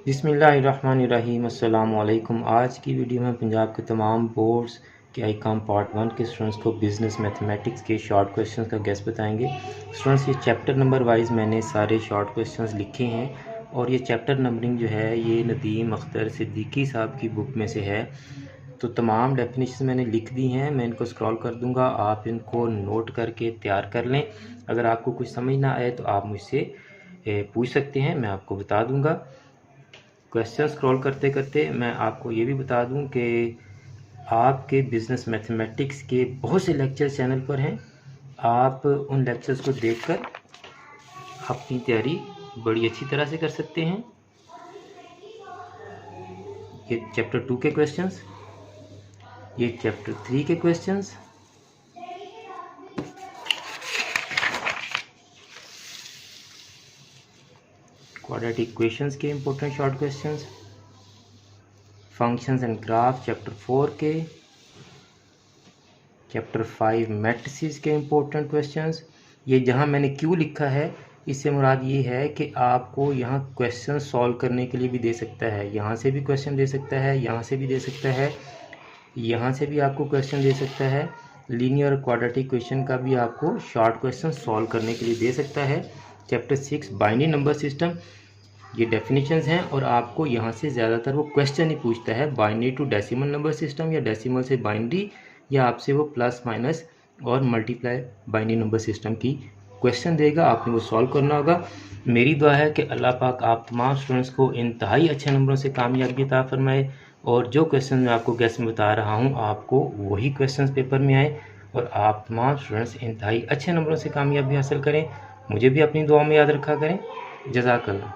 बिस्मिल्लाहिर्रहमानिर्रहीम अस्सलामुअलैकुम। आज की वीडियो में पंजाब के तमाम बोर्ड्स के आईकॉम पार्ट 1 के स्टूडेंट्स को बिज़नेस मैथमेटिक्स के शॉर्ट क्वेश्चंस का गेस बताएंगे। स्टूडेंट्स, ये चैप्टर नंबर वाइज मैंने सारे शॉर्ट क्वेश्चंस लिखे हैं और ये चैप्टर नंबरिंग जो है ये नदीम अख्तर सिद्दीकी साहब की बुक में से है। तो तमाम डेफिनेशन मैंने लिख दी हैं, मैं इनको स्क्रॉल कर दूंगा, आप इनको नोट करके तैयार कर लें। अगर आपको कुछ समझ ना आए तो आप मुझसे पूछ सकते हैं, मैं आपको बता दूंगा। क्वेश्चन स्क्रॉल करते करते मैं आपको ये भी बता दूं कि आपके बिज़नेस मैथमेटिक्स के बहुत से लेक्चर चैनल पर हैं। आप उन लेक्चर्स को देखकर अपनी तैयारी बड़ी अच्छी तरह से कर सकते हैं। ये चैप्टर 2 के क्वेश्चंस, ये चैप्टर 3 के क्वेश्चंस, क्वाड्रेटिक इक्वेशंस के important short questions, functions and graph chapter 4 के, चैप्टर 5 मैट्रिसेस के इंपॉर्टेंट क्वेश्चंस। ये जहां मैंने क्यों लिखा है इससे मुराद ये है कि आपको यहाँ क्वेश्चन सॉल्व करने के लिए भी दे सकता है, यहाँ से भी क्वेश्चन दे सकता है, यहाँ से भी दे सकता है, यहाँ से भी आपको क्वेश्चन दे सकता है। लीनियर और क्वाड्रेटिक इक्वेशन का भी आपको शॉर्ट क्वेश्चन सॉल्व करने के लिए दे सकता है। चैप्टर 6 बाइनरी नंबर सिस्टम, ये डेफिनेशंस हैं और आपको यहाँ से ज़्यादातर वो क्वेश्चन ही पूछता है, binary to decimal number system या डेसिमल से बाइनरी, या आपसे वो प्लस माइनस और मल्टीप्लाई बाइनरी नंबर सिस्टम की क्वेश्चन देगा, आपने वो सॉल्व करना होगा। मेरी दुआ है कि अल्लाह पाक आप तमाम स्टूडेंट्स को इंतहाई अच्छे नंबरों से कामयाबी अता फरमाए और जो क्वेश्चन मैं आपको गेस में बता रहा हूँ आपको वही क्वेश्चन पेपर में आए और आप तमाम स्टूडेंट्स इंतहाई अच्छे नंबरों से कामयाबी हासिल करें। मुझे भी अपनी दुआ में याद रखा करें। जज़ाकल्लाह।